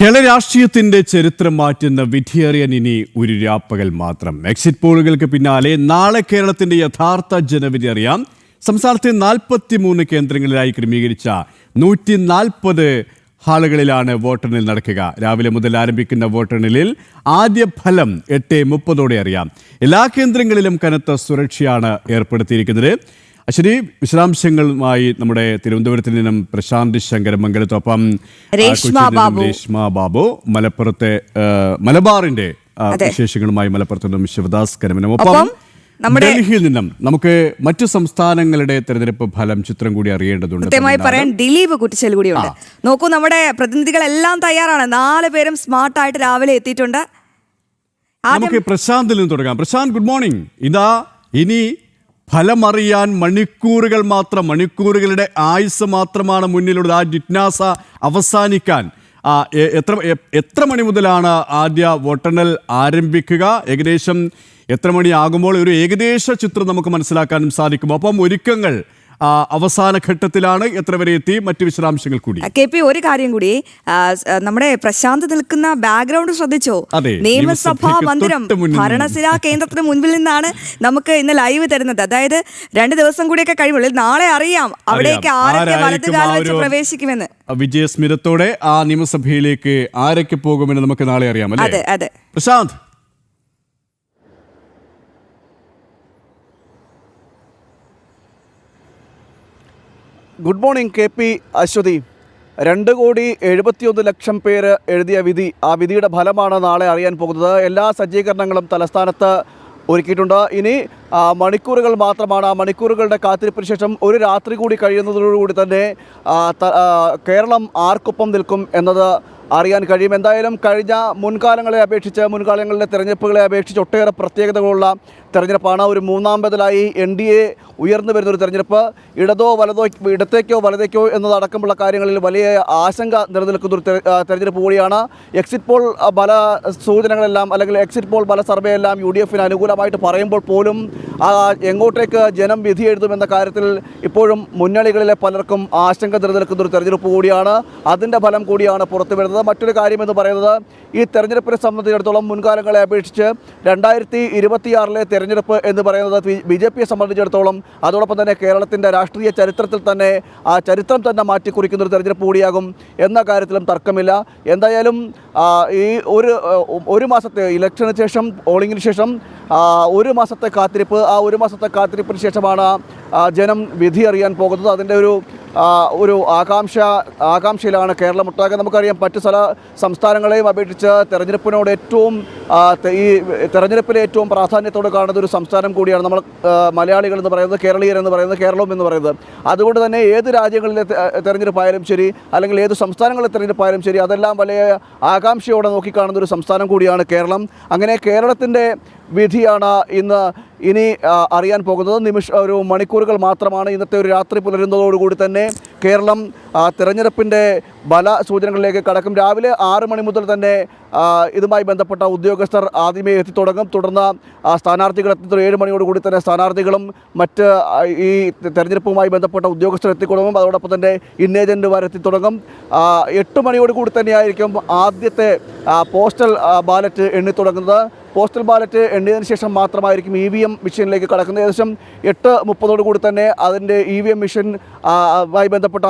കേരള രാഷ്ട്രീയത്തിന്റെ ചരിത്രം മാറ്റുന്ന വിധിയറിയാൻ ഇനി ഒരു രാപ്പകൽ മാത്രം. എക്സിറ്റ് പോളുകൾക്ക് പിന്നാലെ നാളെ കേരളത്തിന്റെ യഥാർത്ഥ ജനവിധി അറിയാം. സംസ്ഥാനത്തെ 43 കേന്ദ്രങ്ങളിലായി ക്രമീകരിച്ച 140 ഹാളുകളിലാണ് വോട്ടെണ്ണൽ നടക്കുക. രാവിലെ മുതൽ ആരംഭിക്കുന്ന വോട്ടെണ്ണലിൽ ആദ്യ ഫലം 8:30 അറിയാം. എല്ലാ കേന്ദ്രങ്ങളിലും കനത്ത സുരക്ഷയാണ് ഏർപ്പെടുത്തിയിരിക്കുന്നത്. അശ്വതി, വിശദാംശങ്ങളുമായി നമ്മുടെ തിരുവനന്തപുരത്ത് നിന്നും പ്രശാന്ത് ശങ്കരമംഗലത്തൊപ്പം രേഷ്മ ബാബു, മലബാറിന്റെ വിശേഷങ്ങളുമായി മലപ്പുറത്ത് നിന്നും ശിവദാസ് കരമനം, ഒപ്പം ഡൽഹിയിൽ നിന്നും നമുക്ക് മറ്റു സംസ്ഥാനങ്ങളുടെ തെരഞ്ഞെടുപ്പ് ഫലം ചിത്രം കൂടി അറിയേണ്ടതുണ്ട്. കൃത്യമായി പറയാൻ ദിലീപ് കുറ്റിച്ചൽ കൂടിയുണ്ട്. നോക്കൂ, നമ്മുടെ പ്രതിനിധികളെല്ലാം തയ്യാറാണ്. 4 പേരും സ്മാർട്ടായിട്ട് രാവിലെ എത്തിയിട്ടുണ്ട്. നമുക്ക് പ്രശാന്തിൽ നിന്ന് തുടങ്ങാം. Prashant, good morning. ഇതാ ഇനി ഫലമറിയാൻ മണിക്കൂറുകളുടെ ആയുസ് മാത്രമാണ് മുന്നിലുള്ളത്. ആ ജിജ്ഞാസ അവസാനിക്കാൻ എത്ര മണി മുതലാണ് ആദ്യ വോട്ടെണ്ണൽ ആരംഭിക്കുക? ഏകദേശം എത്ര മണിയാകുമ്പോൾ ഒരു ഏകദേശ ചിത്രം നമുക്ക് മനസ്സിലാക്കാനും സാധിക്കും? ഒപ്പം ഒരുക്കങ്ങൾ അവസാന ഘട്ടത്തിലാണ്. എത്ര വരെ എത്തി? മറ്റു വിശദാംശങ്ങൾ കൂടി. KP, ഒരു കാര്യം കൂടി, നമ്മുടെ പ്രശാന്ത് നിൽക്കുന്ന ബാക്ക്ഗ്രൗണ്ട് ശ്രദ്ധിച്ചോ? നിയമസഭാ മന്ദിരം, ഭരണസിരാ കേന്ദ്രത്തിന് മുൻപിൽ നിന്നാണ് നമുക്ക് ഇന്ന് ലൈവ് തരുന്നത്. അതായത് 2 ദിവസം കൂടിയൊക്കെ കഴിയുമ്പോൾ നാളെ അറിയാം അവിടേക്ക് ആരൊക്കെ വലതുകാലം വെച്ച് പ്രവേശിക്കുമെന്ന്. വിജയസ്മിതത്തോടെ ആ നിയമസഭയിലേക്ക് ആരൊക്കെ പോകുമെന്ന് നമുക്ക് നാളെ അറിയാം. അതെ Prashant, good morning KP, Aswathy. 2,71,00,000 പേര് എഴുതിയ വിധി, ആ വിധിയുടെ ഫലമാണ് നാളെ അറിയാൻ പോകുന്നത്. എല്ലാ സജ്ജീകരണങ്ങളും തലസ്ഥാനത്ത് ഒരുക്കിയിട്ടുണ്ട്. ഇനി മണിക്കൂറുകൾ മാത്രമാണ്. ആ മണിക്കൂറുകളുടെ കാത്തിരിപ്പിന് ശേഷം ഒരു രാത്രി കൂടി കഴിയുന്നതോടുകൂടി തന്നെ കേരളം ആർക്കൊപ്പം നിൽക്കും എന്നത് അറിയാൻ കഴിയും. എന്തായാലും കഴിഞ്ഞ മുൻകാലങ്ങളിലെ തെരഞ്ഞെടുപ്പുകളെ അപേക്ഷിച്ച് ഒട്ടേറെ പ്രത്യേകതകളുള്ള തെരഞ്ഞെടുപ്പാണ്. ഒരു 3ാം ബദലായി NDA ഉയർന്നു വരുന്നൊരു തെരഞ്ഞെടുപ്പ്. ഇടത്തേക്കോ വലതേക്കോ എന്നതടക്കമുള്ള കാര്യങ്ങളിൽ വലിയ ആശങ്ക നിലനിൽക്കുന്നൊരു തെരഞ്ഞെടുപ്പ് കൂടിയാണ്. എക്സിറ്റ് പോൾ ഫല സൂചനകളെല്ലാം, അല്ലെങ്കിൽ എക്സിറ്റ് പോൾ ഫല സർവേ എല്ലാം UDFന് അനുകൂലമായിട്ട് പറയുമ്പോൾ പോലും എങ്ങോട്ടേക്ക് ജനം വിധി എഴുതുമെന്ന കാര്യത്തിൽ ഇപ്പോഴും മുന്നണികളിലെ പലർക്കും ആശങ്ക നിലനിൽക്കുന്നൊരു തെരഞ്ഞെടുപ്പ് കൂടിയാണ്. അതിൻ്റെ ഫലം കൂടിയാണ് പുറത്തു വരുന്നത്. മറ്റൊരു കാര്യമെന്ന് പറയുന്നത്, ഈ തെരഞ്ഞെടുപ്പിനെ സംബന്ധിച്ചിടത്തോളം മുൻകാലങ്ങളെ അപേക്ഷിച്ച് 2026 തെരഞ്ഞെടുപ്പ് എന്ന് പറയുന്നത് BJPയെ സംബന്ധിച്ചിടത്തോളം, അതോടൊപ്പം തന്നെ കേരളത്തിൻ്റെ രാഷ്ട്രീയ ചരിത്രത്തിൽ തന്നെ ആ ചരിത്രം തന്നെ മാറ്റിക്കുറിക്കുന്നൊരു തെരഞ്ഞെടുപ്പ് കൂടിയാകും എന്ന കാര്യത്തിലും തർക്കമില്ല. എന്തായാലും ഈ ഒരു മാസത്തെ ഇലക്ഷന് ശേഷം, പോളിംഗിന് ശേഷം 1 മാസത്തെ കാത്തിരിപ്പ്, ആ 1 മാസത്തെ കാത്തിരിപ്പിന് ശേഷമാണ് ജനം വിധി അറിയാൻ പോകുന്നത്. അതിൻ്റെ ഒരു ആകാംക്ഷയിലാണ് കേരളമൊട്ടാകെ. നമുക്കറിയാം, മറ്റ് സംസ്ഥാനങ്ങളെയും അപേക്ഷിച്ച് തെരഞ്ഞെടുപ്പിനോട് ഈ തെരഞ്ഞെടുപ്പിലെ ഏറ്റവും പ്രാധാന്യത്തോടെ കാണുന്ന ഒരു സംസ്ഥാനം കൂടിയാണ് നമ്മൾ മലയാളികൾ എന്ന് പറയുന്നത്, കേരളീയർ എന്ന് പറയുന്നത്, കേരളം എന്ന് പറയുന്നത്. അതുകൊണ്ട് തന്നെ ഏത് രാജ്യങ്ങളിലെ തെരഞ്ഞെടുപ്പായാലും ശരി, അല്ലെങ്കിൽ ഏത് സംസ്ഥാനങ്ങളിലെ തെരഞ്ഞെടുപ്പായാലും ശരി, അതെല്ലാം വലിയ ആകാംക്ഷയോടെ നോക്കിക്കാണുന്ന ഒരു സംസ്ഥാനം കൂടിയാണ് കേരളം. അങ്ങനെ കേരളത്തിൻ്റെ വിധിയാണ് ഇനി അറിയാൻ പോകുന്നത്. ഒരു മണിക്കൂറുകൾ മാത്രമാണ്. ഇന്നത്തെ ഒരു രാത്രി പുലരുന്നതോടുകൂടി തന്നെ കേരളം തെരഞ്ഞെടുപ്പിൻ്റെ ഫല സൂചനകളിലേക്ക് കടക്കും. രാവിലെ 6 മണി മുതൽ തന്നെ ഇതുമായി ബന്ധപ്പെട്ട ഉദ്യോഗസ്ഥർ ആദ്യമേ എത്തിത്തുടങ്ങും. തുടർന്ന് സ്ഥാനാർത്ഥികൾ എത്തുന്ന 7 മണിയോടുകൂടി തന്നെ സ്ഥാനാർത്ഥികളും മറ്റ് ഈ തെരഞ്ഞെടുപ്പുമായി ബന്ധപ്പെട്ട ഉദ്യോഗസ്ഥർ എത്തിത്തുടങ്ങും. അതോടൊപ്പം തന്നെ ഏജന്റുമാർ എത്തിത്തുടങ്ങും. 8 മണിയോടുകൂടി തന്നെയായിരിക്കും ആദ്യത്തെ പോസ്റ്റൽ ബാലറ്റ് എണ്ണിത്തുടങ്ങുന്നത്. പോസ്റ്റൽ ബാലറ്റ് എണ്ണിയതിനു ശേഷം മാത്രമായിരിക്കും EVM മെഷീനിലേക്ക് കടക്കുന്നത്. ഏകദേശം 8:30 തന്നെ അതിൻ്റെ EVM മെഷീൻ മായി ബന്ധപ്പെട്ട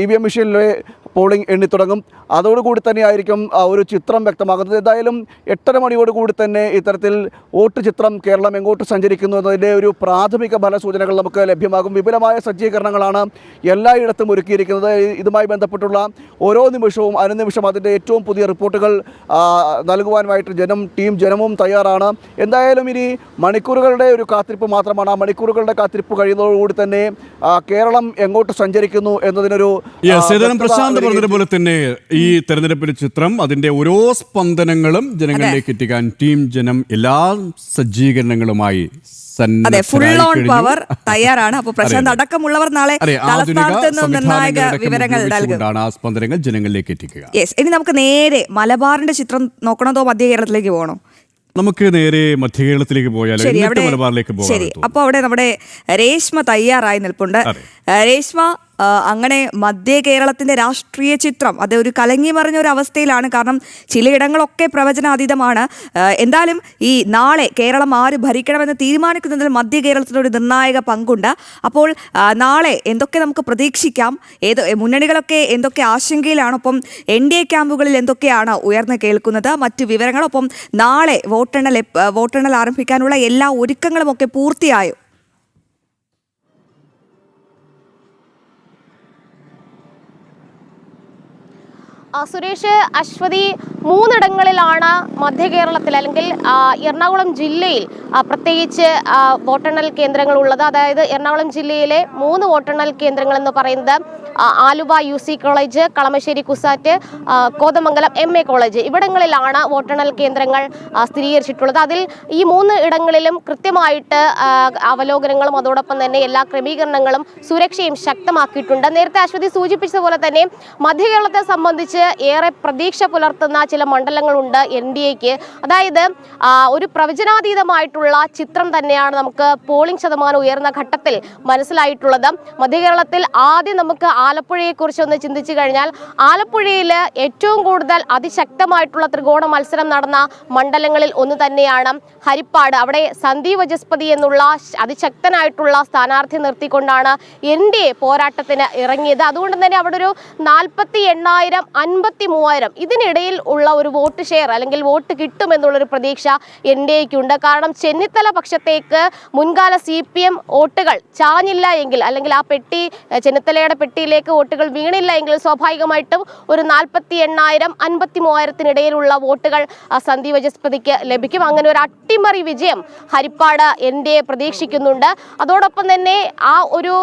EVM മെഷീനിലെ പോളിംഗ് എണ്ണിത്തുടങ്ങും. അതോടുകൂടി തന്നെയായിരിക്കും ഒരു ചിത്രം വ്യക്തമാകുന്നത്. എന്തായാലും 8:30 മണിയോടുകൂടി തന്നെ ഇത്തരത്തിൽ വോട്ട് ചിത്രം കേരളം എങ്ങോട്ട് സഞ്ചരിക്കുന്നു എന്നതിൻ്റെ ഒരു പ്രാഥമിക ഫലസൂചനകൾ നമുക്ക് ലഭ്യമാകും. വിപുലമായ സജ്ജീകരണങ്ങളാണ് എല്ലായിടത്തും ഒരുക്കിയിരിക്കുന്നത്. ഇതുമായി ബന്ധപ്പെട്ടുള്ള ഓരോ നിമിഷവും അനുനിമിഷം അതിൻ്റെ ഏറ്റവും പുതിയ റിപ്പോർട്ടുകൾ നൽകുവാനുമായിട്ട് ജനവും തയ്യാറാണ്. എന്തായാലും ഇനി മണിക്കൂറുകളുടെ ഒരു കാത്തിരിപ്പ് മാത്രമാണ്. ആ മണിക്കൂറുകളുടെ കാത്തിരിപ്പ് കഴിയുന്നതോടുകൂടി തന്നെ കേരളം എങ്ങോട്ട് സഞ്ചരിക്കുന്നു എന്നതിനൊരു പോലെ തന്നെ ഈ തെരഞ്ഞെടുപ്പിന്റെ ചിത്രം, അതിന്റെ ഓരോ സ്പന്ദനങ്ങളും ജനങ്ങളിലേക്ക് എത്തിക്കാൻ ജനം എല്ലാ സജ്ജീകരണങ്ങളുമായി ഫുൾ ഓൺ പവർ തയ്യാറാണ്. അപ്പോൾ പ്രശാന്ത് അടക്കമുള്ളവർ നാളെ നിർണായക വിവരങ്ങൾ നൽകും. ആ സ്പന്ദനങ്ങൾ ജനങ്ങളിലേക്ക് എത്തിക്കുക. ഇനി നമുക്ക് നേരെ മലബാറിന്റെ ചിത്രം നോക്കണതോ മധ്യ കേരളത്തിലേക്ക് പോകണോ? നമുക്ക് നേരെ മധ്യകേരളത്തിലേക്ക് പോയാൽ മലബാറിലേക്ക് പോകാം. അപ്പോൾ അവിടെ നമ്മുടെ രേഷ്മ തയ്യാറായി നിൽപ്പുണ്ട്. രേഷ്മ, അങ്ങനെ മധ്യ കേരളത്തിന്റെ രാഷ്ട്രീയ ചിത്രം അത് ഒരു കലങ്ങി മറിഞ്ഞ ഒരു അവസ്ഥയിലാണ്. കാരണം ചിലയിടങ്ങളൊക്കെ പ്രവചനാതീതമാണ്. എന്തായാലും ഈ നാളെ കേരളം ആര് ഭരിക്കണമെന്ന് തീരുമാനിക്കുന്നതിൽ മധ്യ കേരളത്തിന് ഒരു നിർണായക പങ്കുണ്ട്. അപ്പോൾ നാളെ എന്തൊക്കെ നമുക്ക് പ്രതീക്ഷിക്കാം, മുന്നണികളൊക്കെ എന്തൊക്കെ ആശങ്കയിലാണ്, ഒപ്പം NDA ക്യാമ്പുകളിൽ എന്തൊക്കെയാണ് ഉയർന്നു കേൾക്കുന്നത്, മറ്റു വിവരങ്ങളൊപ്പം നാളെ വോട്ടെണ്ണൽ ആരംഭിക്കാനുള്ള എല്ലാ ഒരുക്കങ്ങളും ഒക്കെ പൂർത്തിയായോ? സുരേഷ്, അശ്വതി, 3 ഇടങ്ങളിലാണ് മധ്യ കേരളത്തിൽ അല്ലെങ്കിൽ എറണാകുളം ജില്ലയിൽ പ്രത്യേകിച്ച് വോട്ടെണ്ണൽ കേന്ദ്രങ്ങൾ ഉള്ളത്. അതായത് എറണാകുളം ജില്ലയിലെ 3 വോട്ടെണ്ണൽ കേന്ദ്രങ്ങൾ എന്ന് പറയുന്നത് Aluva UC college, Kalamassery CUSAT, Kothamangalam MA college, ഇവിടങ്ങളിലാണ് വോട്ടെണ്ണൽ കേന്ദ്രങ്ങൾ സ്ഥിരീകരിച്ചിട്ടുള്ളത്. അതിൽ ഈ 3 ഇടങ്ങളിലും കൃത്യമായിട്ട് അവലോകനങ്ങളും അതോടൊപ്പം തന്നെ എല്ലാ ക്രമീകരണങ്ങളും സുരക്ഷയും ശക്തമാക്കിയിട്ടുണ്ട്. നേരത്തെ അശ്വതി സൂചിപ്പിച്ചതുപോലെ തന്നെ മധ്യ കേരളത്തെ സംബന്ധിച്ച് ഏറെ പ്രതീക്ഷ പുലർത്തുന്ന ചില മണ്ഡലങ്ങളുണ്ട് NDAക്ക്. അതായത് ഒരു പ്രവചനാതീതമായിട്ടുള്ള ചിത്രം തന്നെയാണ് നമുക്ക് പോളിംഗ് ശതമാനം ഉയർന്ന ഘട്ടത്തിൽ മനസ്സിലായിട്ടുള്ളത്. മധ്യ കേരളത്തിൽ ആദ്യം നമുക്ക് ആലപ്പുഴയെ കുറിച്ച് ഒന്ന് ചിന്തിച്ചു കഴിഞ്ഞാൽ, ആലപ്പുഴയിൽ ഏറ്റവും കൂടുതൽ അതിശക്തമായിട്ടുള്ള ത്രികോണ മത്സരം നടന്ന മണ്ഡലങ്ങളിൽ ഒന്ന് തന്നെയാണ് ഹരിപ്പാട്. അവിടെ സന്ദീപ് വചസ്പതി എന്നുള്ള അതിശക്തനായിട്ടുള്ള സ്ഥാനാർത്ഥി നിർത്തിക്കൊണ്ടാണ് NDA പോരാട്ടത്തിന് ഇറങ്ങിയത്. അതുകൊണ്ട് തന്നെ അവിടെ ഒരു 48,000 53,000 ഇതിനിടയിൽ ഉള്ള ഒരു വോട്ട് ഷെയർ അല്ലെങ്കിൽ വോട്ട് കിട്ടുമെന്നുള്ളൊരു പ്രതീക്ഷ NDAക്കുണ്ട്. കാരണം ചെന്നിത്തല പക്ഷത്തേക്ക് മുൻകാല CPM വോട്ടുകൾ ചാഞ്ഞില്ല എങ്കിൽ, അല്ലെങ്കിൽ ആ പെട്ടി ചെന്നിത്തലയുടെ പെട്ടിയിലേക്ക് വോട്ടുകൾ വീണില്ല എങ്കിൽ സ്വാഭാവികമായിട്ടും ഒരു 48,000 53,000 വോട്ടുകൾ സന്ദീപ് വചസ്പതിക്ക് ലഭിക്കും. അങ്ങനെ ഒരു അട്ടിമറി വിജയം ഹരിപ്പാട് NDA പ്രതീക്ഷിക്കുന്നുണ്ട്. അതോടൊപ്പം തന്നെ ആ ഒരു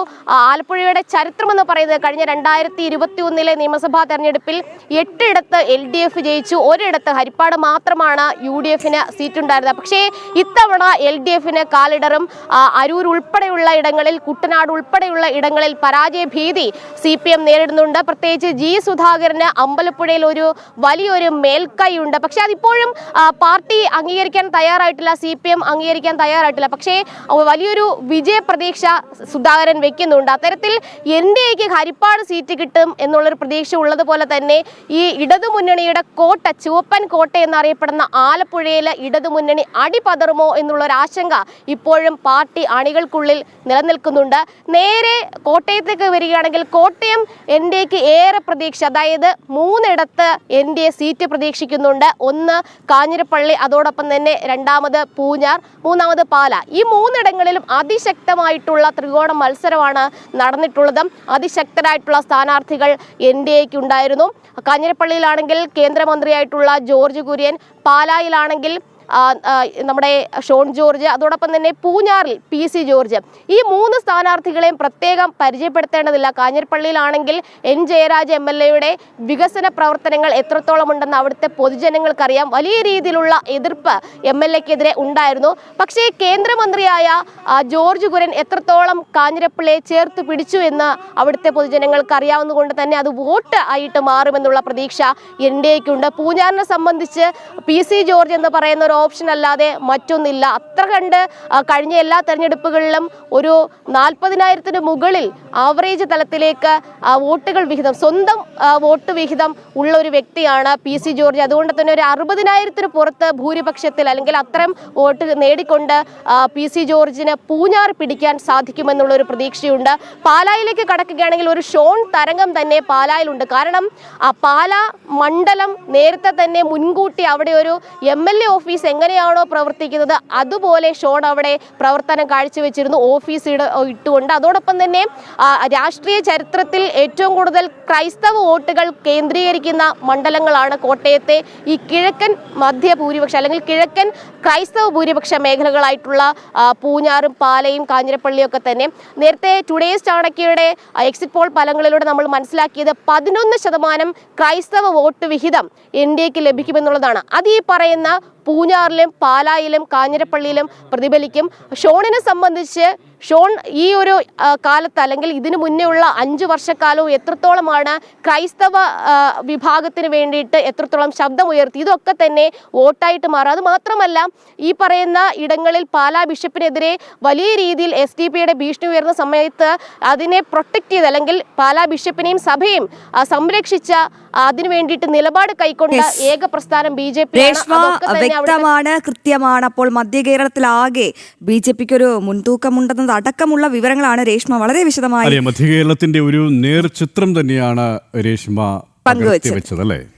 ആലപ്പുഴയുടെ ചരിത്രം എന്ന് പറയുന്നത് കഴിഞ്ഞ 2021 നിയമസഭാ തെരഞ്ഞെടുപ്പിൽ 8 ഇടത്ത് LDF ജയിച്ചു, ഒരിടത്ത് ഹരിപ്പാട് മാത്രമാണ് UDFന് സീറ്റുണ്ടായിരുന്നത്. പക്ഷേ ഇത്തവണ LDFന് കാലിടറും. അരൂർ ഉൾപ്പെടെയുള്ള ഇടങ്ങളിൽ, കുട്ടനാട് ഉൾപ്പെടെയുള്ള ഇടങ്ങളിൽ പരാജയ ഭീതി CPM നേരിടുന്നുണ്ട്. പ്രത്യേകിച്ച് G സുധാകരന് അമ്പലപ്പുഴയിൽ ഒരു വലിയൊരു മേൽക്കൈയുണ്ട്. പക്ഷെ അതിപ്പോഴും പാർട്ടി അംഗീകരിക്കാൻ തയ്യാറായിട്ടില്ല, CPM അംഗീകരിക്കാൻ തയ്യാറായിട്ടില്ല. പക്ഷേ വലിയൊരു വിജയ പ്രതീക്ഷ സുധാകരൻ വെക്കുന്നുണ്ട്. അത്തരത്തിൽ NDAക്ക് ഹരിപ്പാട് സീറ്റ് കിട്ടും എന്നുള്ളൊരു പ്രതീക്ഷ ഉള്ളതുപോലെ തന്നെ ഈ ഇടതുമുന്നണിയുടെ കോട്ട, ചുവപ്പൻ കോട്ട എന്നറിയപ്പെടുന്ന ആലപ്പുഴയിലെ ഇടതുമുന്നണി അടിപതറുമോ എന്നുള്ളൊരു ആശങ്ക ഇപ്പോഴും പാർട്ടി അണികൾക്കുള്ളിൽ നിലനിൽക്കുന്നുണ്ട്. നേരെ കോട്ടയത്തേക്ക് വരികയാണെങ്കിൽ കോട്ടയം NDAക്ക് ഏറെ പ്രതീക്ഷ, അതായത് 3 ഇടത്ത് NDA സീറ്റ് പ്രതീക്ഷിക്കുന്നുണ്ട്. ഒന്ന് കാഞ്ഞിരപ്പള്ളി, അതോടൊപ്പം തന്നെ 2ാമത് പൂഞ്ഞാർ, 3ാമത് പാല. ഈ 3 ഇടങ്ങളിലും അതിശക്തമായിട്ടുള്ള ത്രികോണ മത്സരമാണ് നടന്നിട്ടുള്ളത്. അതിശക്തരായിട്ടുള്ള സ്ഥാനാർത്ഥികൾ NDAക്ക് ഉണ്ടായിരുന്നു. കാഞ്ഞിരപ്പള്ളിയിലാണെങ്കിൽ കേന്ദ്രമന്ത്രിയായിട്ടുള്ള ജോർജ് കുര്യൻ, പാലായിലാണെങ്കിൽ നമ്മുടെ ഷോൺ ജോർജ്, അതോടൊപ്പം തന്നെ പൂഞ്ഞാറിൽ PC ജോർജ്. ഈ 3 സ്ഥാനാർത്ഥികളെയും പ്രത്യേകം പരിചയപ്പെടുത്തേണ്ടതില്ല. കാഞ്ഞിരപ്പള്ളിയിലാണെങ്കിൽ N ജയരാജ് MLAയുടെ വികസന പ്രവർത്തനങ്ങൾ എത്രത്തോളം ഉണ്ടെന്ന് അവിടുത്തെ പൊതുജനങ്ങൾക്കറിയാം. വലിയ രീതിയിലുള്ള എതിർപ്പ് MLAക്കെതിരെ ഉണ്ടായിരുന്നു. പക്ഷേ കേന്ദ്രമന്ത്രിയായ ജോർജ് കുര്യൻ എത്രത്തോളം കാഞ്ഞിരപ്പള്ളിയെ ചേർത്ത് പിടിച്ചു എന്ന് അവിടുത്തെ പൊതുജനങ്ങൾക്ക് അറിയാവുന്നതുകൊണ്ട് തന്നെ അത് വോട്ട് ആയിട്ട് മാറുമെന്നുള്ള പ്രതീക്ഷ NDAക്കുണ്ട്. പൂഞ്ഞാറിനെ സംബന്ധിച്ച് PC ജോർജ് എന്ന് പറയുന്ന ഓപ്ഷൻ അല്ലാതെ മറ്റൊന്നില്ല. അത്ര കണ്ട് കഴിഞ്ഞ എല്ലാ തെരഞ്ഞെടുപ്പുകളിലും ഒരു 40,000 മുകളിൽ ആവറേജ് തലത്തിലേക്ക് വോട്ടുകൾ വിഹിതം, സ്വന്തം വോട്ട് വിഹിതം ഉള്ള ഒരു വ്യക്തിയാണ് PC ജോർജ്. അതുകൊണ്ട് തന്നെ ഒരു 60,000 പുറത്ത് ഭൂരിപക്ഷത്തിൽ അല്ലെങ്കിൽ അത്തരം വോട്ട് നേടിക്കൊണ്ട് PC ജോർജിന് പൂഞ്ഞാർ പിടിക്കാൻ സാധിക്കുമെന്നുള്ളൊരു പ്രതീക്ഷയുണ്ട്. പാലായിലേക്ക് കടക്കുകയാണെങ്കിൽ ഒരു ഷോൺ തരംഗം തന്നെ പാലായിലുണ്ട്. കാരണം പാല മണ്ഡലം നേരത്തെ തന്നെ മുൻകൂട്ടി അവിടെ ഒരു MLA ഓഫീസ് എങ്ങനെയാണോ പ്രവർത്തിക്കുന്നത് അതുപോലെ ഷോൺ അവിടെ പ്രവർത്തനം കാഴ്ചവെച്ചിരുന്നു, ഓഫീസ് ഇട്ടുകൊണ്ട്. അതോടൊപ്പം തന്നെ രാഷ്ട്രീയ ചരിത്രത്തിൽ ഏറ്റവും കൂടുതൽ ക്രൈസ്തവ വോട്ടുകൾ കേന്ദ്രീകരിക്കുന്ന മണ്ഡലങ്ങളാണ് കോട്ടയത്തെ ഈ കിഴക്കൻ മധ്യ ഭൂരിപക്ഷം അല്ലെങ്കിൽ കിഴക്കൻ ക്രൈസ്തവ ഭൂരിപക്ഷ മേഖലകളായിട്ടുള്ള പൂഞ്ഞാറും പാലയും കാഞ്ഞിരപ്പള്ളിയും ഒക്കെ തന്നെ. നേരത്തെ ടുഡേസ് ചാണക്യയുടെ എക്സിറ്റ് പോൾ ഫലങ്ങളിലൂടെ നമ്മൾ മനസ്സിലാക്കിയത് 11% ക്രൈസ്തവ വോട്ട് വിഹിതം NDAക്ക് ലഭിക്കുമെന്നുള്ളതാണ്. അത് ഈ പറയുന്ന പൂഞ്ഞാറിലും പാലായിലും കാഞ്ഞിരപ്പള്ളിയിലും പ്രതിഫലിക്കും. ഷോണിനെ സംബന്ധിച്ച് ഷോൺ ഈ ഒരു കാലത്ത് അല്ലെങ്കിൽ ഇതിനു മുന്നേ ഉള്ള 5 വർഷക്കാലവും എത്രത്തോളമാണ് ക്രൈസ്തവ വിഭാഗത്തിന് വേണ്ടിയിട്ട് എത്രത്തോളം ശബ്ദമുയർത്തി, ഇതൊക്കെ തന്നെ വോട്ടായിട്ട് മാറും. അത് മാത്രമല്ല, ഈ പറയുന്ന ഇടങ്ങളിൽ പാലാ ബിഷപ്പിനെതിരെ വലിയ രീതിയിൽ SDPയുടെ ഭീഷണി ഉയർന്ന സമയത്ത് അതിനെ പ്രൊട്ടക്ട് ചെയ്ത് അല്ലെങ്കിൽ പാലാ ബിഷപ്പിനെയും സഭയും സംരക്ഷിച്ച അതിനു വേണ്ടിയിട്ട് നിലപാട് കൈക്കൊണ്ട ഏക പ്രസ്ഥാനം BJP. വ്യക്തമാണ്, കൃത്യമാണ്. അപ്പോൾ മധ്യ കേരളത്തിലാകെ BJPക്ക് ഒരു മുൻതൂക്കമുണ്ടെന്നത് അടക്കമുള്ള വിവരങ്ങളാണ് രേഷ്മ വളരെ വിശദമായി മധ്യ കേരളത്തിന്റെ ഒരു നേർചിത്രം തന്നെയാണ് രേഷ്മ പങ്കുവച്ചത് അല്ലേ?